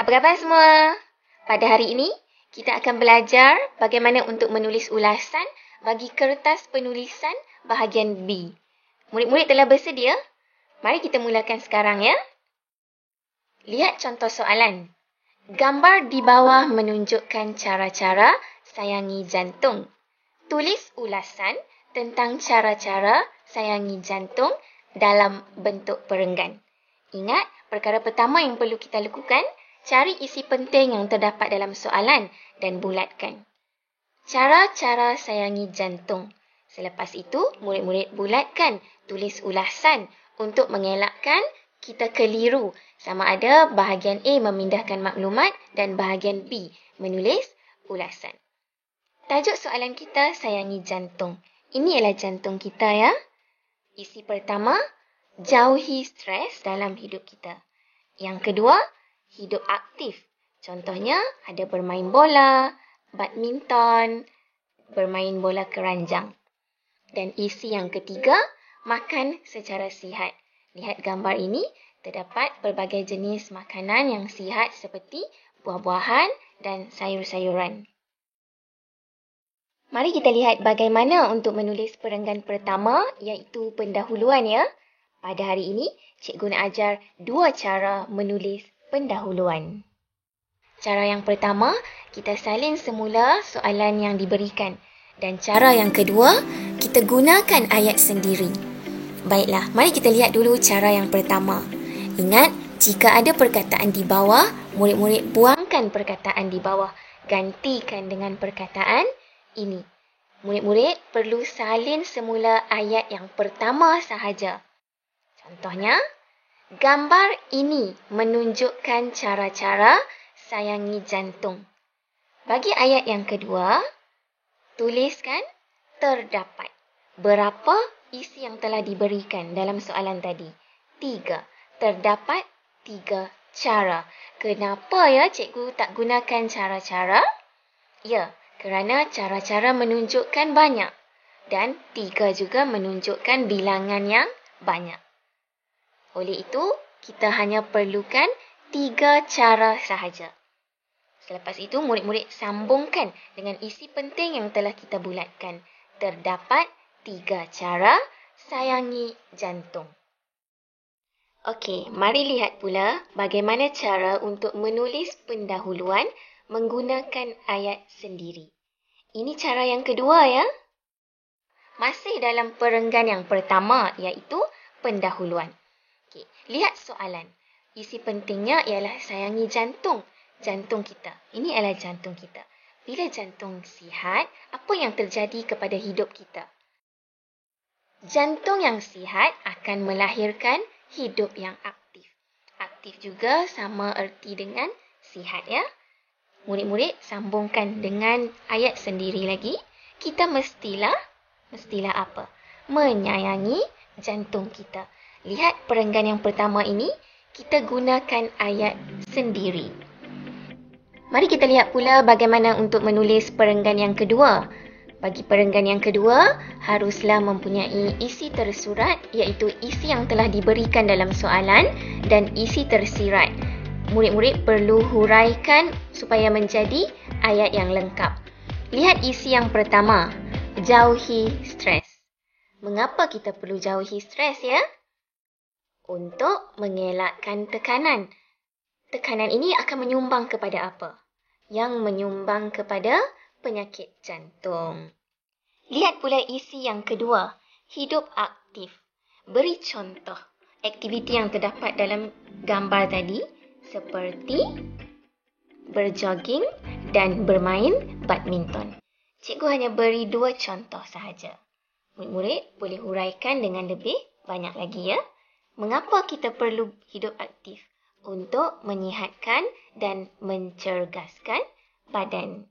Apa khabar semua? Pada hari ini, kita akan belajar bagaimana untuk menulis ulasan bagi kertas penulisan bahagian B. Murid-murid telah bersedia? Mari kita mulakan sekarang ya. Lihat contoh soalan. Gambar di bawah menunjukkan cara-cara sayangi jantung. Tulis ulasan tentang cara-cara sayangi jantung dalam bentuk perenggan. Ingat, perkara pertama yang perlu kita lakukan, cari isi penting yang terdapat dalam soalan dan bulatkan. Cara-cara sayangi jantung. Selepas itu, murid-murid bulatkan tulis ulasan untuk mengelakkan kita keliru sama ada bahagian A memindahkan maklumat dan bahagian B menulis ulasan. Tajuk soalan kita, sayangi jantung. Ini ialah jantung kita ya. Isi pertama, jauhi stres dalam hidup kita. Yang kedua, hidup aktif. Contohnya, ada bermain bola, badminton, bermain bola keranjang. Dan isi yang ketiga, makan secara sihat. Lihat gambar ini, terdapat berbagai jenis makanan yang sihat seperti buah-buahan dan sayur-sayuran. Mari kita lihat bagaimana untuk menulis perenggan pertama, iaitu pendahuluan ya. Pada hari ini, cikgu nak ajar dua cara menulis pendahuluan. Cara yang pertama, kita salin semula soalan yang diberikan. Dan cara yang kedua, kita gunakan ayat sendiri. Baiklah, mari kita lihat dulu cara yang pertama. Ingat, jika ada perkataan di bawah, murid-murid buangkan perkataan di bawah. Gantikan dengan perkataan ini. Murid-murid perlu salin semula ayat yang pertama sahaja. Contohnya, gambar ini menunjukkan cara-cara sayangi jantung. Bagi ayat yang kedua, tuliskan terdapat. Berapa isi yang telah diberikan dalam soalan tadi? 3. Terdapat 3 cara. Kenapa ya cikgu tak gunakan cara-cara? Ya, kerana cara-cara menunjukkan banyak. Dan 3 juga menunjukkan bilangan yang banyak. Oleh itu, kita hanya perlukan 3 cara sahaja. Selepas itu, murid-murid sambungkan dengan isi penting yang telah kita bulatkan. Terdapat 3 cara sayangi jantung. Okey, mari lihat pula bagaimana cara untuk menulis pendahuluan menggunakan ayat sendiri. Ini cara yang kedua ya. Masih dalam perenggan yang pertama, iaitu pendahuluan. Okey, lihat soalan. Isi pentingnya ialah sayangi jantung. Jantung kita. Ini adalah jantung kita. Bila jantung sihat, apa yang terjadi kepada hidup kita? Jantung yang sihat akan melahirkan hidup yang aktif. Aktif juga sama erti dengan sihat ya. Murid-murid sambungkan dengan ayat sendiri lagi. Kita mestilah apa? Menyayangi jantung kita. Lihat perenggan yang pertama ini, kita gunakan ayat sendiri. Mari kita lihat pula bagaimana untuk menulis perenggan yang kedua. Bagi perenggan yang kedua, haruslah mempunyai isi tersurat, iaitu isi yang telah diberikan dalam soalan dan isi tersirat. Murid-murid perlu huraikan supaya menjadi ayat yang lengkap. Lihat isi yang pertama, jauhi stres. Mengapa kita perlu jauhi stres ya? Untuk mengelakkan tekanan. Tekanan ini akan menyumbang kepada apa? Yang menyumbang kepada penyakit jantung. Lihat pula isi yang kedua, hidup aktif. Beri contoh aktiviti yang terdapat dalam gambar tadi seperti berjogging dan bermain badminton. Cikgu hanya beri 2 contoh sahaja. Murid-murid boleh huraikan dengan lebih banyak lagi ya. Mengapa kita perlu hidup aktif? Untuk menyihatkan dan mencerdaskan badan.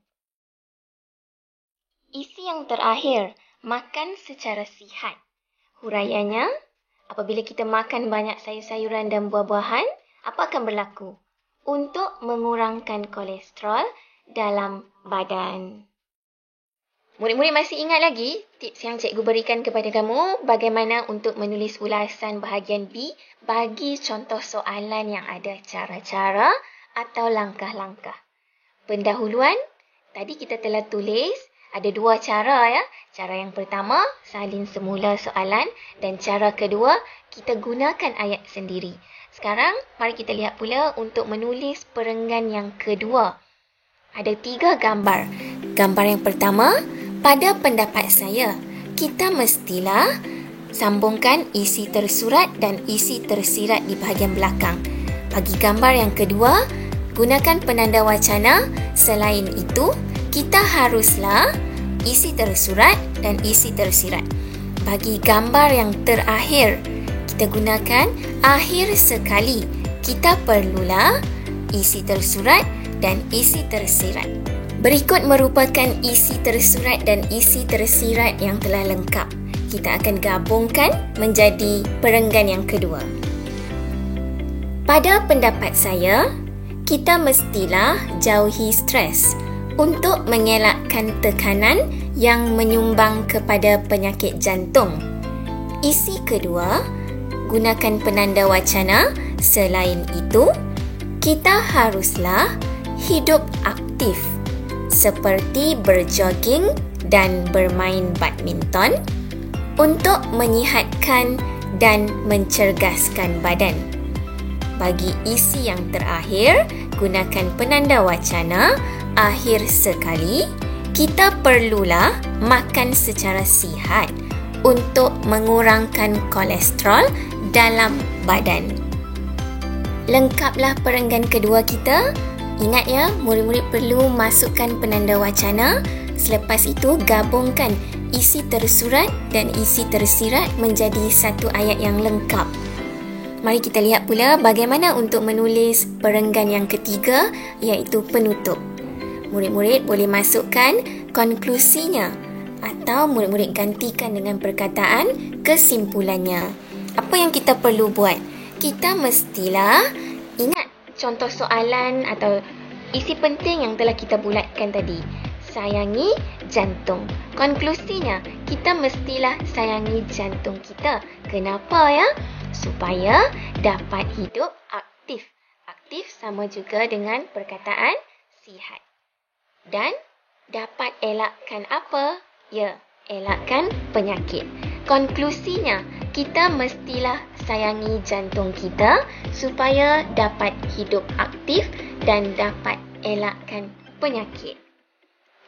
Isi yang terakhir, makan secara sihat. Huraiannya, apabila kita makan banyak sayur-sayuran dan buah-buahan, apa akan berlaku? Untuk mengurangkan kolesterol dalam badan. Murid-murid masih ingat lagi tips yang cikgu berikan kepada kamu bagaimana untuk menulis ulasan bahagian B bagi contoh soalan yang ada cara-cara atau langkah-langkah. Pendahuluan, tadi kita telah tulis ada dua cara ya. Cara yang pertama, salin semula soalan dan cara kedua, kita gunakan ayat sendiri. Sekarang, mari kita lihat pula untuk menulis perenggan yang kedua. Ada 3 gambar. Gambar yang pertama, pada pendapat saya, kita mestilah sambungkan isi tersurat dan isi tersirat di bahagian belakang. Bagi gambar yang kedua, gunakan penanda wacana. Selain itu, kita haruslah isi tersurat dan isi tersirat. Bagi gambar yang terakhir, kita gunakan akhir sekali. Kita perlulah isi tersurat dan isi tersirat. Berikut merupakan isi tersurat dan isi tersirat yang telah lengkap. Kita akan gabungkan menjadi perenggan yang kedua. Pada pendapat saya, kita mestilah jauhi stres untuk mengelakkan tekanan yang menyumbang kepada penyakit jantung. Isi kedua, gunakan penanda wacana. Selain itu, kita haruslah hidup aktif seperti berjogging dan bermain badminton untuk menyihatkan dan mencergaskan badan. Bagi isi yang terakhir, gunakan penanda wacana. Akhir sekali, kita perlulah makan secara sihat untuk mengurangkan kolesterol dalam badan. Lengkaplah perenggan kedua kita. Ingat ya, murid-murid perlu masukkan penanda wacana. Selepas itu, gabungkan isi tersurat dan isi tersirat menjadi satu ayat yang lengkap. Mari kita lihat pula bagaimana untuk menulis perenggan yang ketiga, iaitu penutup. Murid-murid boleh masukkan konklusinya atau murid-murid gantikan dengan perkataan kesimpulannya. Apa yang kita perlu buat? Kita mestilah ingat contoh soalan atau isi penting yang telah kita bulatkan tadi. Sayangi jantung. Konklusinya, kita mestilah sayangi jantung kita. Kenapa ya? Supaya dapat hidup aktif. Aktif sama juga dengan perkataan sihat. Dan dapat elakkan apa? Ya, elakkan penyakit. Konklusinya, kita mestilah sayangi jantung kita supaya dapat hidup aktif dan dapat elakkan penyakit.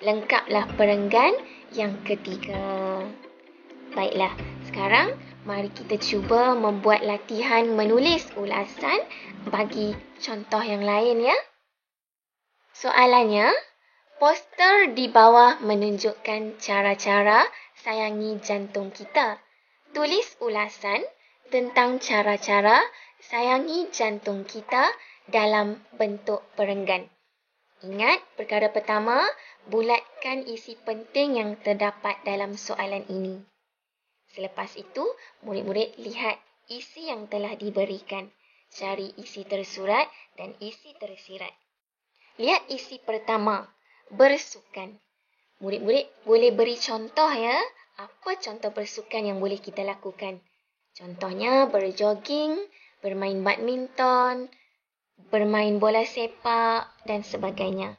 Lengkaplah perenggan yang ketiga. Baiklah, sekarang mari kita cuba membuat latihan menulis ulasan bagi contoh yang lain ya. Soalannya, poster di bawah menunjukkan cara-cara sayangi jantung kita. Tulis ulasan tentang cara-cara sayangi jantung kita dalam bentuk perenggan. Ingat, perkara pertama, bulatkan isi penting yang terdapat dalam soalan ini. Selepas itu, murid-murid lihat isi yang telah diberikan. Cari isi tersurat dan isi tersirat. Lihat isi pertama, bersukan. Murid-murid boleh beri contoh ya. Apa contoh bersukan yang boleh kita lakukan? Contohnya berjogging, bermain badminton, bermain bola sepak dan sebagainya.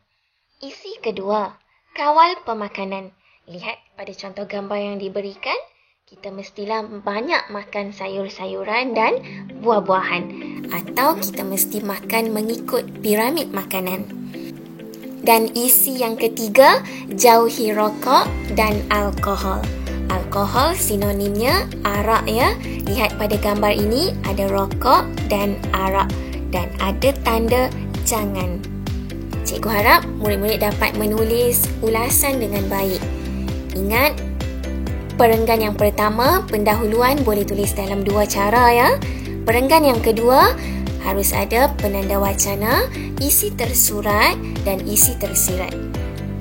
Isi kedua, kawal pemakanan. Lihat pada contoh gambar yang diberikan, kita mestilah banyak makan sayur-sayuran dan buah-buahan. Atau kita mesti makan mengikut piramid makanan. Dan isi yang ketiga, jauhi rokok dan alkohol. Alkohol sinonimnya arak ya. Lihat pada gambar ini ada rokok dan arak. Dan ada tanda jangan. Cikgu harap murid-murid dapat menulis ulasan dengan baik. Ingat, perenggan yang pertama, pendahuluan boleh tulis dalam 2 cara ya. Perenggan yang kedua, harus ada penanda wacana, isi tersurat dan isi tersirat.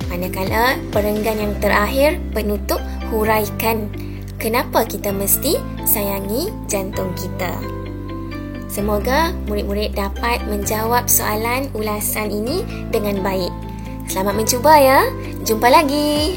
Manakala perenggan yang terakhir, penutup, huraikan kenapa kita mesti sayangi jantung kita. Semoga murid-murid dapat menjawab soalan ulasan ini dengan baik. Selamat mencuba ya. Jumpa lagi.